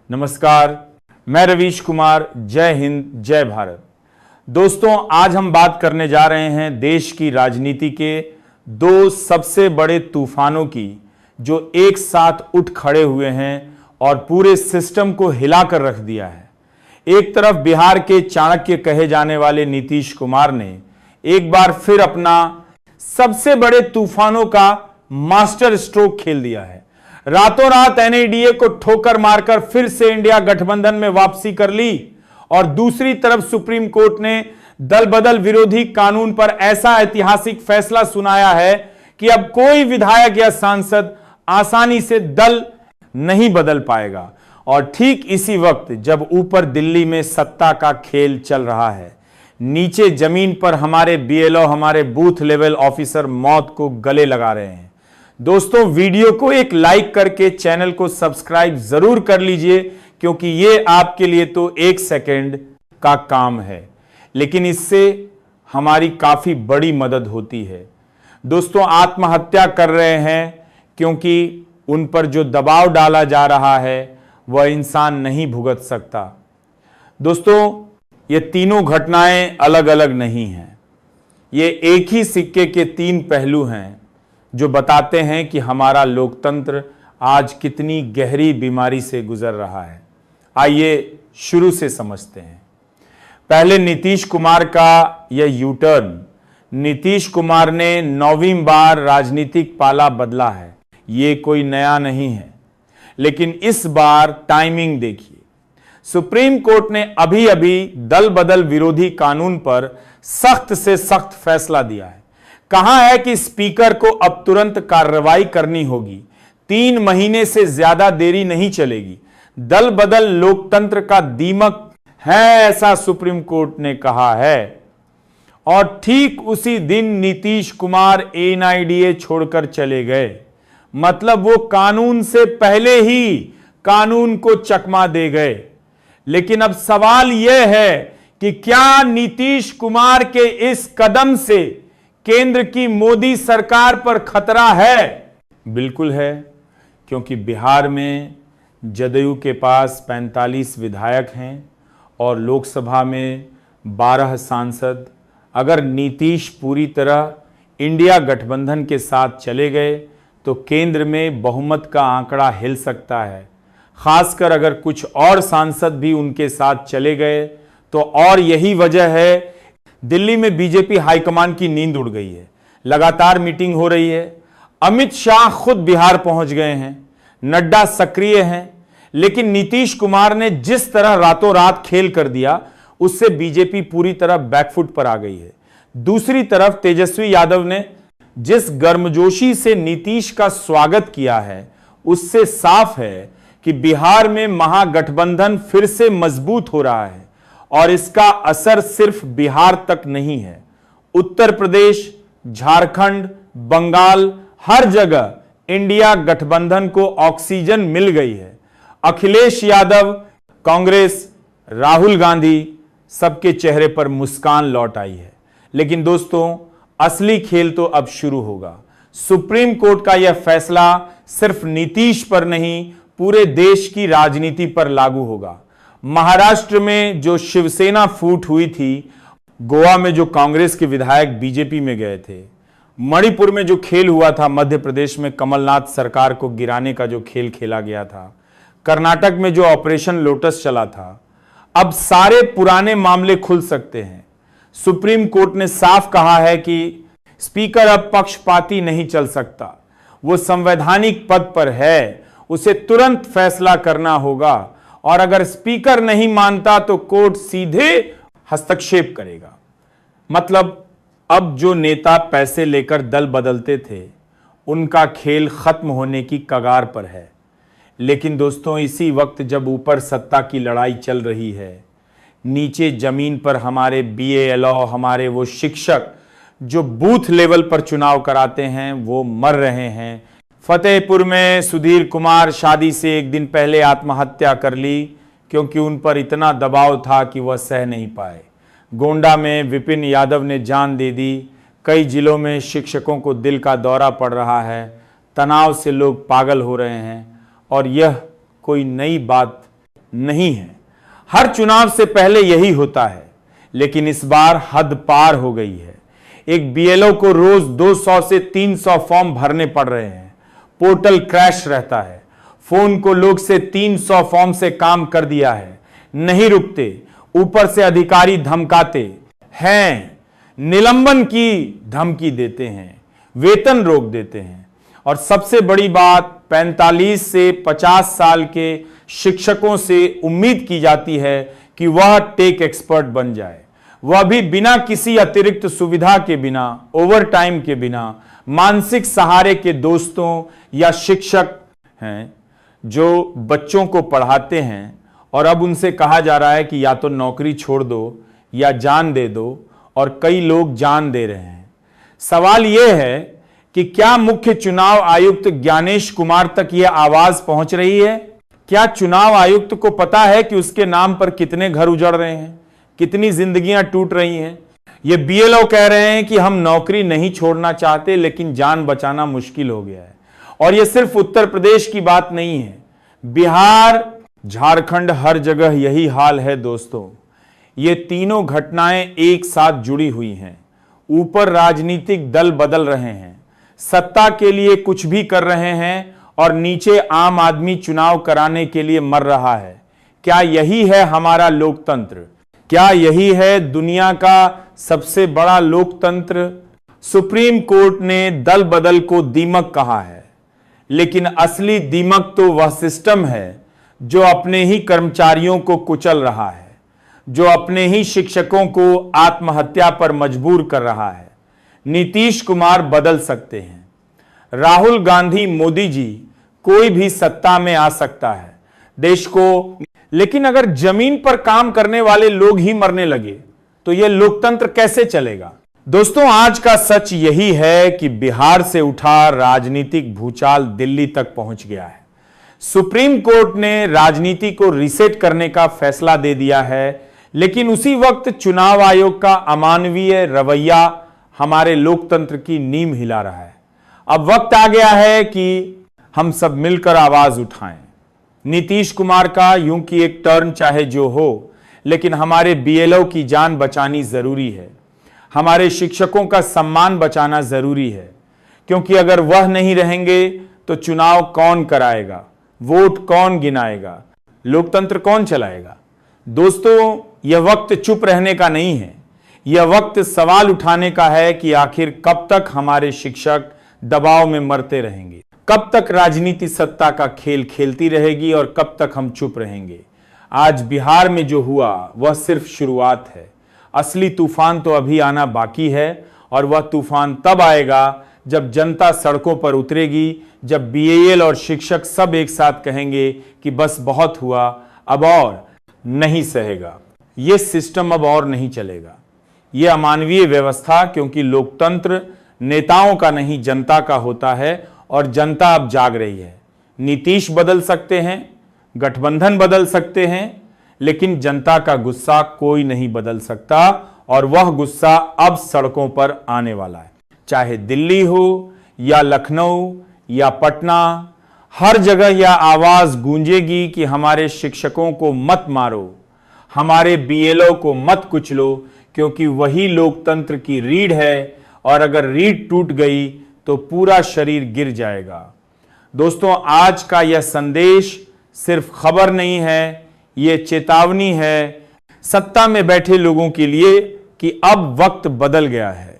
नमस्कार, मैं रवीश कुमार। जय हिंद, जय भारत। दोस्तों, आज हम बात करने जा रहे हैं देश की राजनीति के दो सबसे बड़े तूफानों की, जो एक साथ उठ खड़े हुए हैं और पूरे सिस्टम को हिलाकर रख दिया है। एक तरफ बिहार के चाणक्य कहे जाने वाले नीतीश कुमार ने एक बार फिर अपना सबसे बड़े तूफानों का मास्टर स्ट्रोक खेल दिया है। रातों रात एनडीए को ठोकर मारकर फिर से इंडिया गठबंधन में वापसी कर ली और दूसरी तरफ सुप्रीम कोर्ट ने दल बदल विरोधी कानून पर ऐसा ऐतिहासिक फैसला सुनाया है कि अब कोई विधायक या सांसद आसानी से दल नहीं बदल पाएगा। और ठीक इसी वक्त जब ऊपर दिल्ली में सत्ता का खेल चल रहा है, नीचे जमीन पर हमारे बीएलओ, हमारे बूथ लेवल ऑफिसर मौत को गले लगा रहे हैं। दोस्तों, वीडियो को एक लाइक करके चैनल को सब्सक्राइब जरूर कर लीजिए, क्योंकि ये आपके लिए तो एक सेकंड का काम है, लेकिन इससे हमारी काफी बड़ी मदद होती है। दोस्तों, आत्महत्या कर रहे हैं क्योंकि उन पर जो दबाव डाला जा रहा है वह इंसान नहीं भुगत सकता। दोस्तों, ये तीनों घटनाएं अलग अलग नहीं हैं, ये एक ही सिक्के के तीन पहलू हैं जो बताते हैं कि हमारा लोकतंत्र आज कितनी गहरी बीमारी से गुजर रहा है। आइए शुरू से समझते हैं। पहले नीतीश कुमार का यह यू टर्न। नीतीश कुमार ने 9वीं बार राजनीतिक पाला बदला है, ये कोई नया नहीं है, लेकिन इस बार टाइमिंग देखिए। सुप्रीम कोर्ट ने अभी अभी दल बदल विरोधी कानून पर सख्त से सख्त फैसला दिया है। कहा है कि स्पीकर को अब तुरंत कार्रवाई करनी होगी। 3 महीने से ज्यादा देरी नहीं चलेगी। दल बदल लोकतंत्र का दीमक है, ऐसा सुप्रीम कोर्ट ने कहा है। और ठीक उसी दिन नीतीश कुमार एनआईडीए छोड़कर चले गए। मतलब वो कानून से पहले ही कानून को चकमा दे गए। लेकिन अब सवाल यह है कि क्या नीतीश कुमार के इस कदम से केंद्र की मोदी सरकार पर खतरा है? बिल्कुल है, क्योंकि बिहार में जदयू के पास 45 विधायक हैं और लोकसभा में 12 सांसद। अगर नीतीश पूरी तरह इंडिया गठबंधन के साथ चले गए तो केंद्र में बहुमत का आंकड़ा हिल सकता है। खासकर अगर कुछ और सांसद भी उनके साथ चले गए तो। और यही वजह है दिल्ली में बीजेपी हाईकमान की नींद उड़ गई है। लगातार मीटिंग हो रही है। अमित शाह खुद बिहार पहुंच गए हैं, नड्डा सक्रिय हैं, लेकिन नीतीश कुमार ने जिस तरह रातों रात खेल कर दिया, उससे बीजेपी पूरी तरह बैकफुट पर आ गई है। दूसरी तरफ तेजस्वी यादव ने जिस गर्मजोशी से नीतीश का स्वागत किया है, उससे साफ है कि बिहार में महागठबंधन फिर से मजबूत हो रहा है। और इसका असर सिर्फ बिहार तक नहीं है, उत्तर प्रदेश, झारखंड, बंगाल, हर जगह इंडिया गठबंधन को ऑक्सीजन मिल गई है। अखिलेश यादव, कांग्रेस, राहुल गांधी, सबके चेहरे पर मुस्कान लौट आई है। लेकिन दोस्तों, असली खेल तो अब शुरू होगा। सुप्रीम कोर्ट का यह फैसला सिर्फ नीतीश पर नहीं, पूरे देश की राजनीति पर लागू होगा। महाराष्ट्र में जो शिवसेना फूट हुई थी, गोवा में जो कांग्रेस के विधायक बीजेपी में गए थे, मणिपुर में जो खेल हुआ था, मध्य प्रदेश में कमलनाथ सरकार को गिराने का जो खेल खेला गया था, कर्नाटक में जो ऑपरेशन लोटस चला था, अब सारे पुराने मामले खुल सकते हैं। सुप्रीम कोर्ट ने साफ कहा है कि स्पीकर अब पक्षपाती नहीं चल सकता। वो संवैधानिक पद पर है, उसे तुरंत फैसला करना होगा। और अगर स्पीकर नहीं मानता तो कोर्ट सीधे हस्तक्षेप करेगा। मतलब अब जो नेता पैसे लेकर दल बदलते थे, उनका खेल खत्म होने की कगार पर है। लेकिन दोस्तों, इसी वक्त जब ऊपर सत्ता की लड़ाई चल रही है, नीचे जमीन पर हमारे बीएलओ, हमारे वो शिक्षक जो बूथ लेवल पर चुनाव कराते हैं, वो मर रहे हैं। फतेहपुर में सुधीर कुमार शादी से एक दिन पहले आत्महत्या कर ली, क्योंकि उन पर इतना दबाव था कि वह सह नहीं पाए। गोंडा में विपिन यादव ने जान दे दी। कई जिलों में शिक्षकों को दिल का दौरा पड़ रहा है, तनाव से लोग पागल हो रहे हैं। और यह कोई नई बात नहीं है। हर चुनाव से पहले यही होता है, लेकिन इस बार हद पार हो गई है। एक बीएलओ को रोज 200 से 300 फॉर्म भरने पड़ रहे हैं। पोर्टल क्रैश रहता है। फोन को लोग से 300 फॉर्म से काम कर दिया है, नहीं रुकते। ऊपर से अधिकारी धमकाते हैं, निलंबन की धमकी देते हैं, वेतन रोक देते हैं। और सबसे बड़ी बात, 45 से 50 साल के शिक्षकों से उम्मीद की जाती है कि वह टेक एक्सपर्ट बन जाए, वह भी बिना किसी अतिरिक्त सुविधा के बिना, ओवर टाइम के बिना, मानसिक सहारे के दोस्तों या शिक्षक हैं जो बच्चों को पढ़ाते हैं। और अब उनसे कहा जा रहा है कि या तो नौकरी छोड़ दो या जान दे दो, और कई लोग जान दे रहे हैं। सवाल यह है कि क्या मुख्य चुनाव आयुक्त ज्ञानेश कुमार तक यह आवाज पहुंच रही है? क्या चुनाव आयुक्त को पता है कि उसके नाम पर कितने घर उजड़ रहे हैं, कितनी जिंदगियां टूट रही हैं? ये बीएलओ कह रहे हैं कि हम नौकरी नहीं छोड़ना चाहते, लेकिन जान बचाना मुश्किल हो गया है। और यह सिर्फ उत्तर प्रदेश की बात नहीं है, बिहार, झारखंड, हर जगह यही हाल है दोस्तों। ये तीनों घटनाएं एक साथ जुड़ी हुई हैं। ऊपर राजनीतिक दल बदल रहे हैं, सत्ता के लिए कुछ भी कर रहे हैं, और नीचे आम आदमी चुनाव कराने के लिए मर रहा है। क्या यही है हमारा लोकतंत्र? क्या यही है दुनिया का सबसे बड़ा लोकतंत्र? सुप्रीम कोर्ट ने दल बदल को दीमक कहा है, लेकिन असली दीमक तो वह सिस्टम है जो अपने ही कर्मचारियों को कुचल रहा है, जो अपने ही शिक्षकों को आत्महत्या पर मजबूर कर रहा है। नीतीश कुमार बदल सकते हैं, राहुल गांधी, मोदी जी, कोई भी सत्ता में आ सकता है देश को, लेकिन अगर जमीन पर काम करने वाले लोग ही मरने लगे तो यह लोकतंत्र कैसे चलेगा? दोस्तों, आज का सच यही है कि बिहार से उठा राजनीतिक भूचाल दिल्ली तक पहुंच गया है। सुप्रीम कोर्ट ने राजनीति को रीसेट करने का फैसला दे दिया है, लेकिन उसी वक्त चुनाव आयोग का अमानवीय रवैया हमारे लोकतंत्र की नींव हिला रहा है। अब वक्त आ गया है कि हम सब मिलकर आवाज उठाएं। नीतीश कुमार का यूं कि एक टर्न चाहे जो हो, लेकिन हमारे बीएलओ की जान बचानी जरूरी है। हमारे शिक्षकों का सम्मान बचाना जरूरी है, क्योंकि अगर वह नहीं रहेंगे तो चुनाव कौन कराएगा, वोट कौन गिनाएगा, लोकतंत्र कौन चलाएगा? दोस्तों, यह वक्त चुप रहने का नहीं है, यह वक्त सवाल उठाने का है कि आखिर कब तक हमारे शिक्षक दबाव में मरते रहेंगे, कब तक राजनीति सत्ता का खेल खेलती रहेगी, और कब तक हम चुप रहेंगे। आज बिहार में जो हुआ वह सिर्फ शुरुआत है। असली तूफान तो अभी आना बाकी है, और वह तूफान तब आएगा जब जनता सड़कों पर उतरेगी, जब बीएल और शिक्षक सब एक साथ कहेंगे कि बस बहुत हुआ, अब और नहीं सहेगा, यह सिस्टम अब और नहीं चलेगा। यह अमानवीय व्यवस्था, क्योंकि लोकतंत्र नेताओं का नहीं जनता का होता है, और जनता अब जाग रही है। नीतीश बदल सकते हैं, गठबंधन बदल सकते हैं, लेकिन जनता का गुस्सा कोई नहीं बदल सकता, और वह गुस्सा अब सड़कों पर आने वाला है। चाहे दिल्ली हो या लखनऊ या पटना, हर जगह यह आवाज गूंजेगी कि हमारे शिक्षकों को मत मारो, हमारे बीएलओ को मत कुचलो, क्योंकि वही लोकतंत्र की रीढ़ है, और अगर रीढ़ टूट गई तो पूरा शरीर गिर जाएगा। दोस्तों, आज का यह संदेश सिर्फ खबर नहीं है, यह चेतावनी है सत्ता में बैठे लोगों के लिए कि अब वक्त बदल गया है।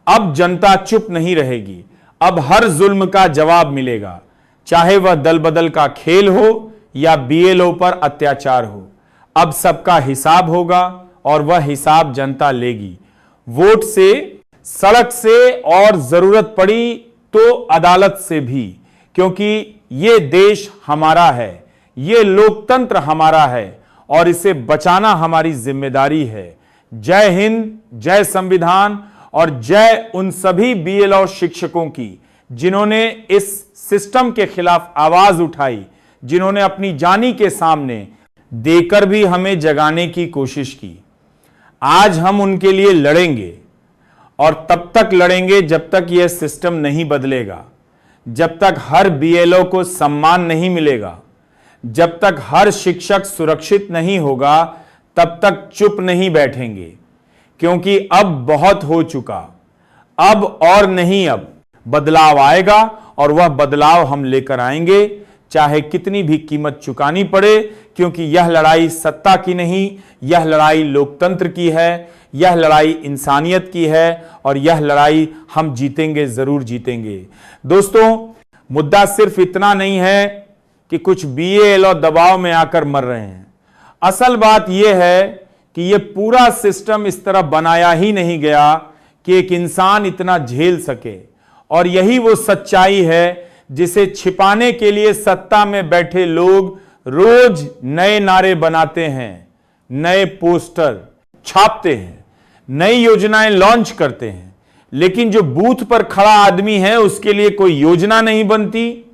अब जनता चुप नहीं रहेगी, अब हर जुल्म का जवाब मिलेगा, चाहे वह दल बदल का खेल हो या बीएलओ पर अत्याचार हो। अब सबका हिसाब होगा, और वह हिसाब जनता लेगी, वोट से, सड़क से, और जरूरत पड़ी तो अदालत से भी, क्योंकि यह देश हमारा है, यह लोकतंत्र हमारा है, और इसे बचाना हमारी जिम्मेदारी है। जय हिंद, जय संविधान, और जय उन सभी बीएलओ शिक्षकों की जिन्होंने इस सिस्टम के खिलाफ आवाज उठाई, जिन्होंने अपनी जानी के सामने देकर भी हमें जगाने की कोशिश की। आज हम उनके लिए लड़ेंगे, और तब तक लड़ेंगे जब तक यह सिस्टम नहीं बदलेगा, जब तक हर बीएलओ को सम्मान नहीं मिलेगा, जब तक हर शिक्षक सुरक्षित नहीं होगा तब तक चुप नहीं बैठेंगे, क्योंकि अब बहुत हो चुका। अब और नहीं, अब बदलाव आएगा और वह बदलाव हम लेकर आएंगे, चाहे कितनी भी कीमत चुकानी पड़े, क्योंकि यह लड़ाई सत्ता की नहीं, यह लड़ाई लोकतंत्र की है, यह लड़ाई इंसानियत की है और यह लड़ाई हम जीतेंगे, जरूर जीतेंगे। दोस्तों, मुद्दा सिर्फ इतना नहीं है कि कुछ बीएलओ दबाव में आकर मर रहे हैं। असल बात यह है कि यह पूरा सिस्टम इस तरह बनाया ही नहीं गया कि एक इंसान इतना झेल सके, और यही वो सच्चाई है जिसे छिपाने के लिए सत्ता में बैठे लोग रोज नए नारे बनाते हैं, नए पोस्टर छापते हैं, नई योजनाएं लॉन्च करते हैं, लेकिन जो बूथ पर खड़ा आदमी है उसके लिए कोई योजना नहीं बनती,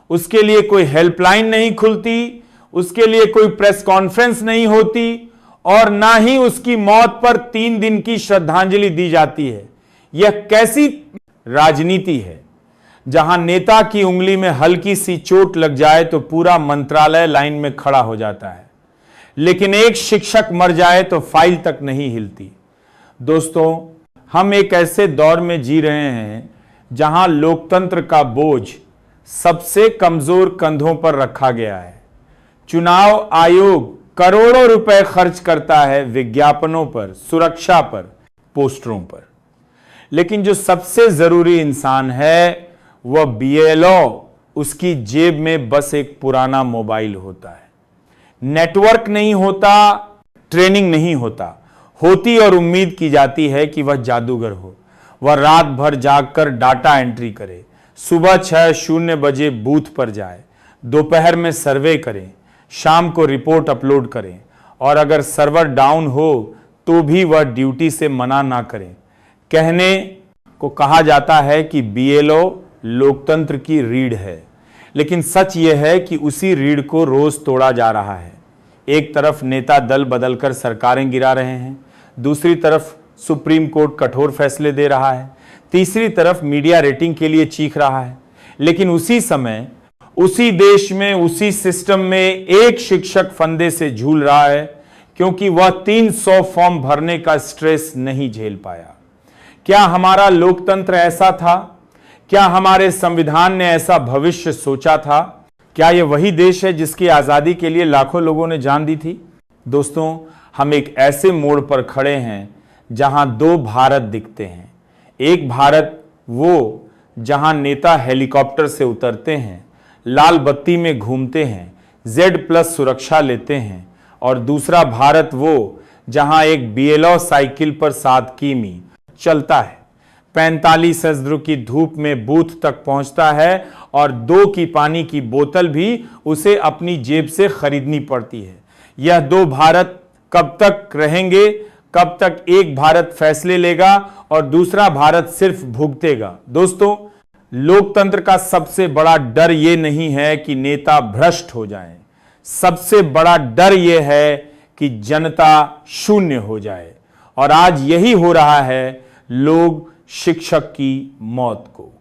उसके लिए कोई हेल्पलाइन नहीं खुलती, उसके लिए कोई प्रेस कॉन्फ्रेंस नहीं होती, और ना ही उसकी मौत पर 3 दिन की श्रद्धांजलि दी जाती है। यह कैसी राजनीति है जहां नेता की उंगली में हल्की सी चोट लग जाए तो पूरा मंत्रालय लाइन में खड़ा हो जाता है, लेकिन एक शिक्षक मर जाए तो फाइल तक नहीं हिलती। दोस्तों, हम एक ऐसे दौर में जी रहे हैं जहां लोकतंत्र का बोझ सबसे कमजोर कंधों पर रखा गया है। चुनाव आयोग करोड़ों रुपए खर्च करता है विज्ञापनों पर, सुरक्षा पर, पोस्टरों पर, लेकिन जो सबसे जरूरी इंसान है वह बीएलओ, उसकी जेब में बस एक पुराना मोबाइल होता है। नेटवर्क नहीं होता, ट्रेनिंग नहीं होता, होती और उम्मीद की जाती है कि वह जादूगर हो। वह रात भर जागकर डाटा एंट्री करे, सुबह 6:00 बजे बूथ पर जाए, दोपहर में सर्वे करें, शाम को रिपोर्ट अपलोड करें, और अगर सर्वर डाउन हो तो भी वह ड्यूटी से मना ना करें। कहने को कहा जाता है कि बीएलओ लोकतंत्र की रीढ़ है, लेकिन सच यह है कि उसी रीढ़ को रोज तोड़ा जा रहा है। एक तरफ नेता दल बदलकर सरकारें गिरा रहे हैं, दूसरी तरफ सुप्रीम कोर्ट कठोर फैसले दे रहा है, तीसरी तरफ मीडिया रेटिंग के लिए चीख रहा है, लेकिन उसी समय उसी देश में, उसी सिस्टम में एक शिक्षक फंदे से झूल रहा है, क्योंकि वह 300 फॉर्म भरने का स्ट्रेस नहीं झेल पाया। क्या हमारा लोकतंत्र ऐसा था? क्या हमारे संविधान ने ऐसा भविष्य सोचा था? क्या यह वही देश है जिसकी आजादी के लिए लाखों लोगों ने जान दी थी? दोस्तों, हम एक ऐसे मोड़ पर खड़े हैं जहां 2 भारत दिखते हैं। एक भारत वो जहां नेता हेलीकॉप्टर से उतरते हैं, लाल बत्ती में घूमते हैं, Z+ सुरक्षा लेते हैं, और दूसरा भारत वो जहां एक बीएलओ साइकिल पर 7 किमी चलता है, 45 अज़्र की धूप में बूथ तक पहुंचता है, और 2 की पानी की बोतल भी उसे अपनी जेब से खरीदनी पड़ती है। यह 2 भारत कब तक रहेंगे? कब तक एक भारत फैसले लेगा और दूसरा भारत सिर्फ भुगतेगा? दोस्तों, लोकतंत्र का सबसे बड़ा डर यह नहीं है कि नेता भ्रष्ट हो जाएं, सबसे बड़ा डर यह है कि जनता शून्य हो जाए, और आज यही हो रहा है। लोग शिक्षक की मौत को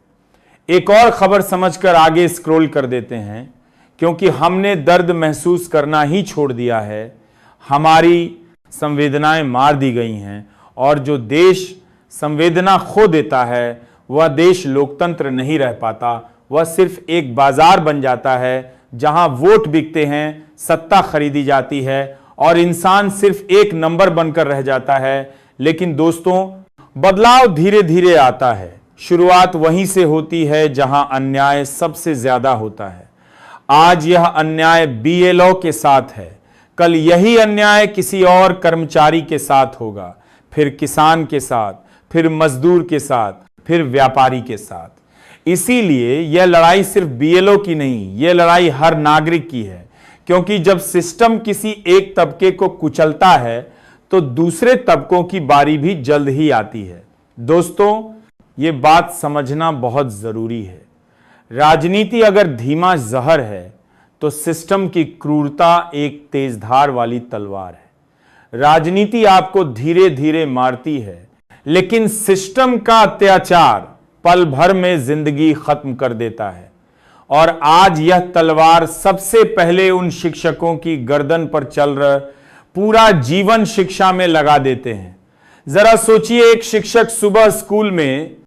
एक और खबर समझकर आगे स्क्रॉल कर देते हैं, क्योंकि हमने दर्द महसूस करना ही छोड़ दिया है। हमारी संवेदनाएं मार दी गई हैं, और जो देश संवेदना खो देता है वह देश लोकतंत्र नहीं रह पाता, वह सिर्फ एक बाजार बन जाता है जहां वोट बिकते हैं, सत्ता खरीदी जाती है, और इंसान सिर्फ एक नंबर बनकर रह जाता है। लेकिन दोस्तों, बदलाव धीरे धीरे आता है। शुरुआत वहीं से होती है जहां अन्याय सबसे ज्यादा होता है। आज यह अन्याय बीएलओ के साथ है, कल यही अन्याय किसी और कर्मचारी के साथ होगा, फिर किसान के साथ, फिर मजदूर के साथ, फिर व्यापारी के साथ। इसीलिए यह लड़ाई सिर्फ बीएलओ की नहीं, यह लड़ाई हर नागरिक की है, क्योंकि जब सिस्टम किसी एक तबके को कुचलता है तो दूसरे तबकों की बारी भी जल्द ही आती है। दोस्तों, ये बात समझना बहुत जरूरी है। राजनीति अगर धीमा जहर है तो सिस्टम की क्रूरता एक तेजधार वाली तलवार है। राजनीति आपको धीरे धीरे मारती है, लेकिन सिस्टम का अत्याचार पल भर में जिंदगी खत्म कर देता है। और आज यह तलवार सबसे पहले उन शिक्षकों की गर्दन पर चल रहा पूरा जीवन शिक्षा में लगा देते हैं। जरा सोचिए, एक शिक्षक सुबह स्कूल में